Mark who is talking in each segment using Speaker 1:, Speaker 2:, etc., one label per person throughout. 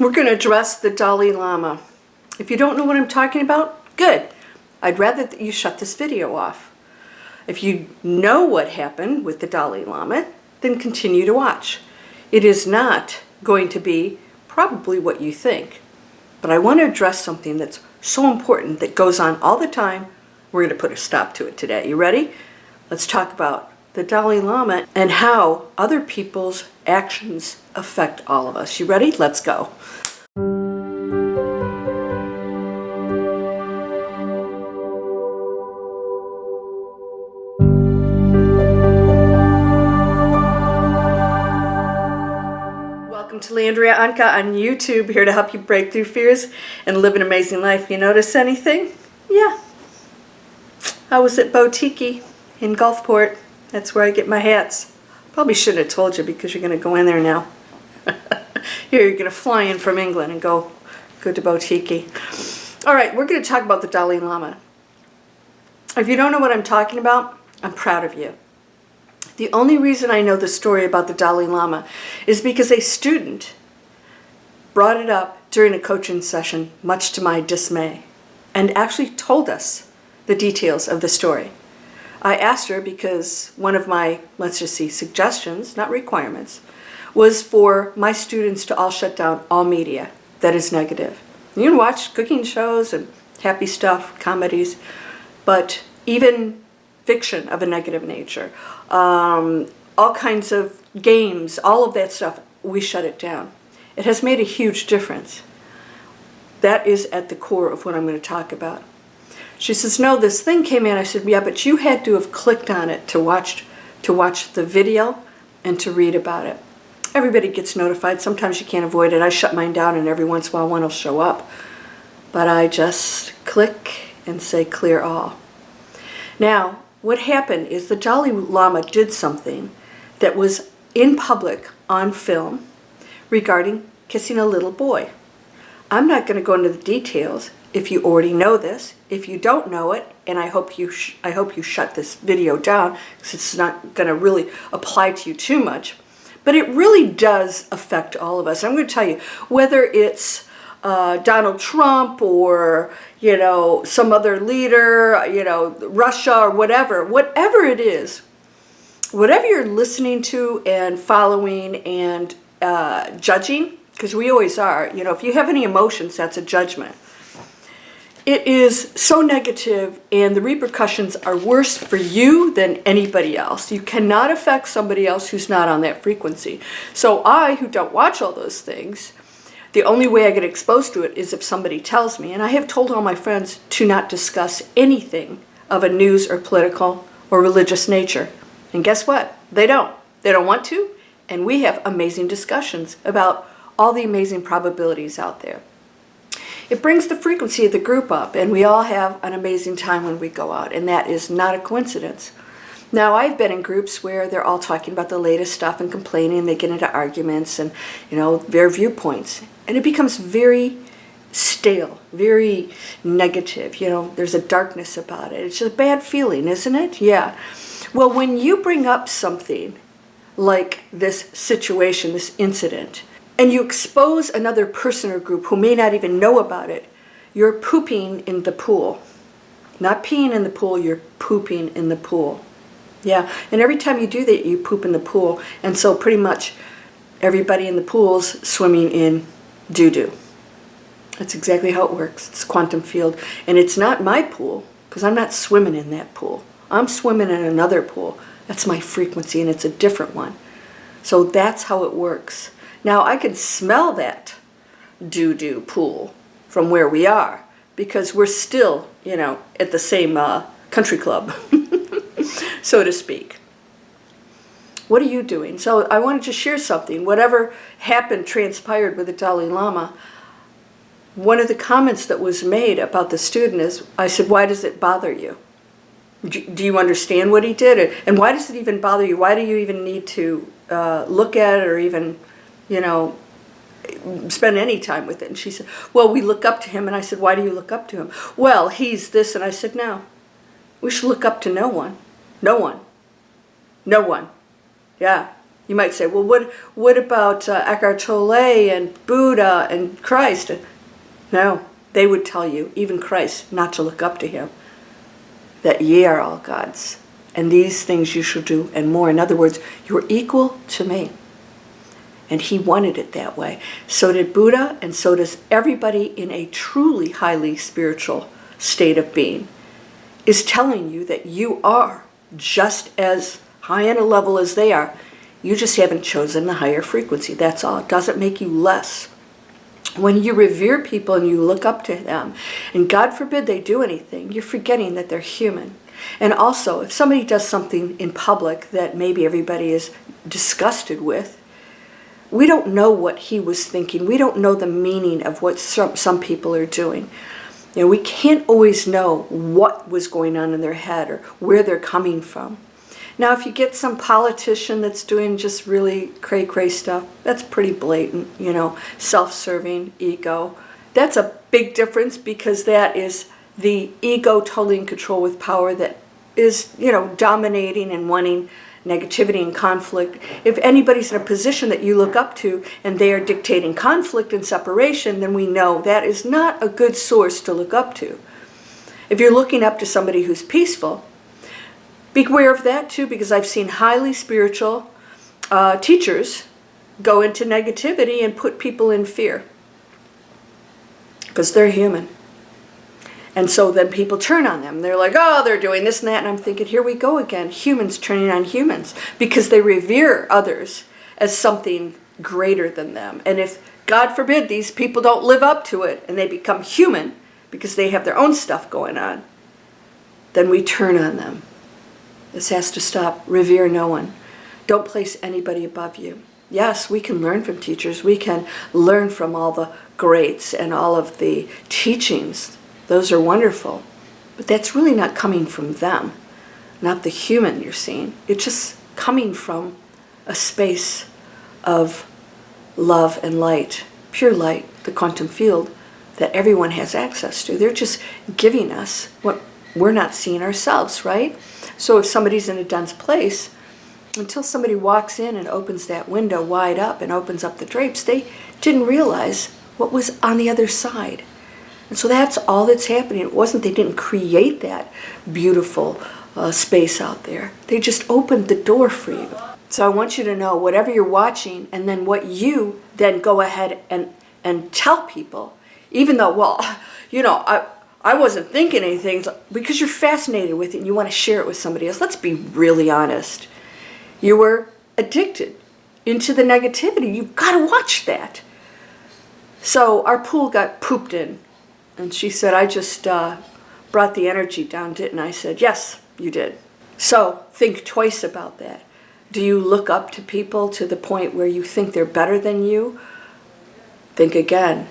Speaker 1: We're going to address the Dalai Lama. If you don't know what I'm talking about, good. I'd rather that you shut this video off. If you know what happened with the Dalai Lama, then continue to watch. It is not going to be probably what you think. But I want to address something that's so important that goes on all the time. We're going to put a stop to it today. You ready? Let's talk about the Dalai Lama and how other people's actions affect all of us. You ready? Let's go. Welcome to Landria, Onkka on YouTube, here to help you break through fears and live an amazing life. You notice anything? Yeah. I was at Boutique in Gulfport. That's where I get my hats. Probably shouldn't have told you because you're going to go in there now. Here, you're going to fly in from England and go to Boutique. All right, we're going to talk about the Dalai Lama. If you don't know what I'm talking about, I'm proud of you. The only reason I know the story about the Dalai Lama is because a student brought it up during a coaching session, much to my dismay, and actually told us the details of the story. I asked her because one of my, let's just see, suggestions, not requirements, was for my students to all shut down all media that is negative. You can watch cooking shows and happy stuff, comedies, but even fiction of a negative nature, all kinds of games, all of that stuff, we shut it down. It has made a huge difference. That is at the core of what I'm going to talk about. She says, no, this thing came in. I said, yeah, but you had to have clicked on it to watch the video and to read about it. Everybody gets notified. Sometimes you can't avoid it. I shut mine down and every once in a while one will show up. But I just click and say clear all. Now, what happened is the Dalai Lama did something that was in public on film regarding kissing a little boy. I'm not going to go into the details. If you already know this, if you don't know it, and I hope you shut this video down because it's not going to really apply to you too much, but it really does affect all of us. I'm going to tell you, whether it's Donald Trump or, some other leader, Russia or whatever it is, whatever you're listening to and following and judging, because we always are, if you have any emotions, that's a judgment. It is so negative, and the repercussions are worse for you than anybody else. You cannot affect somebody else who's not on that frequency. So I, who don't watch all those things, the only way I get exposed to it is if somebody tells me. And I have told all my friends to not discuss anything of a news or political or religious nature. And guess what? They don't. They don't want to. And we have amazing discussions about all the amazing probabilities out there. It brings the frequency of the group up, and we all have an amazing time when we go out, and that is not a coincidence. Now, I've been in groups where they're all talking about the latest stuff and complaining, and they get into arguments and, their viewpoints, and it becomes very stale, very negative. There's a darkness about it. It's a bad feeling, isn't it? Yeah. Well, when you bring up something like this situation, this incident, and you expose another person or group who may not even know about it, you're pooping in the pool. Not peeing in the pool, you're pooping in the pool. Yeah, and every time you do that, you poop in the pool. And so pretty much everybody in the pool's swimming in doo-doo. That's exactly how it works. It's quantum field. And it's not my pool, because I'm not swimming in that pool. I'm swimming in another pool. That's my frequency, and it's a different one. So that's how it works. Now, I can smell that doo-doo pool from where we are because we're still, at the same country club, so to speak. What are you doing? So I wanted to share something. Whatever transpired with the Dalai Lama, one of the comments that was made about the student is, I said, why does it bother you? Do you understand what he did? And why does it even bother you? Why do you even need to look at it or even spend any time with it? And she said, well, we look up to him. And I said, why do you look up to him? Well, he's this. And I said, no, we should look up to no one. No one. No one. Yeah. You might say, well, what about Eckhart Tolle and Buddha and Christ? No, they would tell you, even Christ, not to look up to him, that ye are all gods, and these things you shall do, and more. In other words, you're equal to me. And he wanted it that way. So did Buddha, and so does everybody in a truly highly spiritual state of being, is telling you that you are just as high in a level as they are. You just haven't chosen the higher frequency. That's all. It doesn't make you less. When you revere people and you look up to them, and God forbid they do anything, you're forgetting that they're human. And also, if somebody does something in public that maybe everybody is disgusted with, we don't know what he was thinking. We don't know the meaning of what some people are doing. You know, we can't always know what was going on in their head or where they're coming from. Now, if you get some politician that's doing just really cray-cray stuff, that's pretty blatant, you know, self-serving, ego. That's a big difference, because that is the ego totally in control with power that is, you know, dominating and wanting negativity and conflict. If anybody's in a position that you look up to and they are dictating conflict and separation, then we know that is not a good source to look up to. If you're looking up to somebody who's peaceful, be aware of that too, because I've seen highly spiritual teachers go into negativity and put people in fear, because they're human. And so then people turn on them. They're like, oh, they're doing this and that. And I'm thinking, here we go again. Humans turning on humans, because they revere others as something greater than them. And if, God forbid, these people don't live up to it and they become human because they have their own stuff going on, then we turn on them. This has to stop. Revere no one. Don't place anybody above you. Yes, we can learn from teachers. We can learn from all the greats and all of the teachings. Those are wonderful. But that's really not coming from them, not the human you're seeing. It's just coming from a space of love and light, pure light, the quantum field that everyone has access to. They're just giving us what we're not seeing ourselves, right? So if somebody's in a dense place, until somebody walks in and opens that window wide up and opens up the drapes, they didn't realize what was on the other side. And so that's all that's happening. It wasn't they didn't create that beautiful space out there. They just opened the door for you. So I want you to know whatever you're watching, and then what you then go ahead and tell people, even though, well, you know, I wasn't thinking anything, because you're fascinated with it and you want to share it with somebody else. Let's be really honest. You were addicted into the negativity. You've got to watch that. So our pool got pooped in. And she said, I just brought the energy down, didn't I? I said, yes, you did. So think twice about that. Do you look up to people to the point where you think they're better than you? Think again.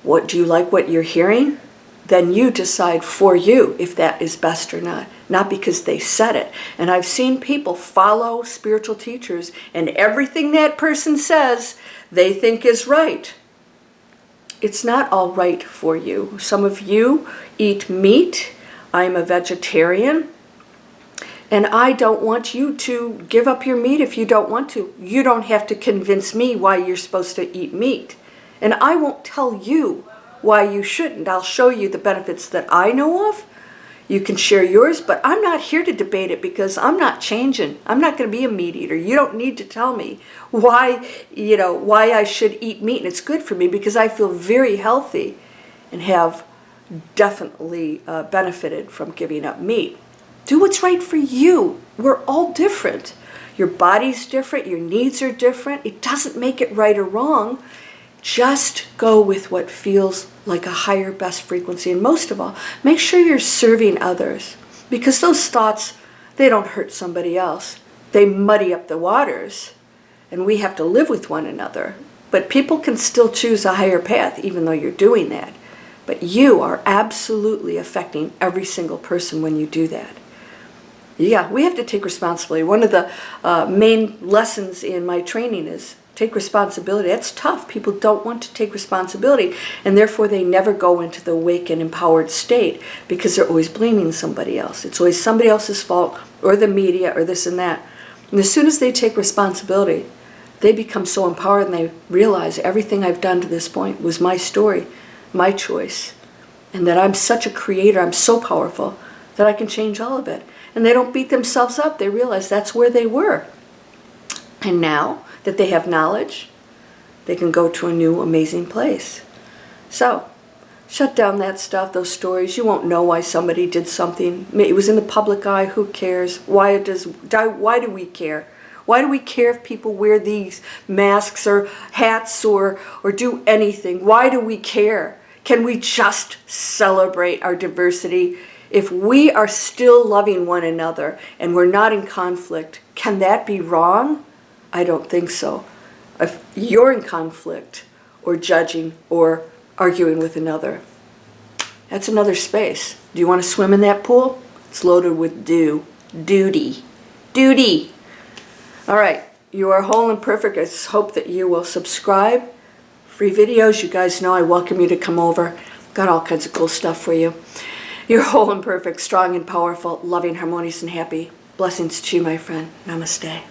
Speaker 1: What do you like what you're hearing? Then you decide for you if that is best or not because they said it. And I've seen people follow spiritual teachers, and everything that person says they think is right. It's not all right for you. Some of you eat meat. I'm a vegetarian. And I don't want you to give up your meat if you don't want to. You don't have to convince me why you're supposed to eat meat. And I won't tell you why you shouldn't. I'll show you the benefits that I know of. You can share yours, but I'm not here to debate it, because I'm not changing. I'm not going to be a meat eater. You don't need to tell me why I should eat meat, and it's good for me because I feel very healthy and have definitely benefited from giving up meat. Do what's right for you. We're all different. Your body's different. Your needs are different. It doesn't make it right or wrong. Just go with what feels like a higher, best frequency. And most of all, make sure you're serving others, because those thoughts, they don't hurt somebody else. They muddy up the waters, and we have to live with one another. But people can still choose a higher path, even though you're doing that. But you are absolutely affecting every single person when you do that. Yeah, we have to take responsibility. One of the main lessons in my training is take responsibility. That's tough. People don't want to take responsibility, and therefore they never go into the awake and empowered state, because they're always blaming somebody else. It's always somebody else's fault, or the media, or this and that. And as soon as they take responsibility, they become so empowered and they realize everything I've done to this point was my story, my choice, and that I'm such a creator, I'm so powerful that I can change all of it. And they don't beat themselves up. They realize that's where they were. And now that they have knowledge, they can go to a new amazing place. So, shut down that stuff, those stories. You won't know why somebody did something. It was in the public eye. Who cares? Why do we care? Why do we care if people wear these masks or hats or do anything? Why do we care? Can we just celebrate our diversity? If we are still loving one another and we're not in conflict, can that be wrong? I don't think so. If you're in conflict or judging or arguing with another, that's another space. Do you want to swim in that pool? It's loaded with duty. All right, you are whole and perfect. I just hope that you will subscribe. Free videos, you guys know I welcome you to come over. Got all kinds of cool stuff for you. You're whole and perfect, strong and powerful, loving, harmonious, and happy. Blessings to you, my friend. Namaste.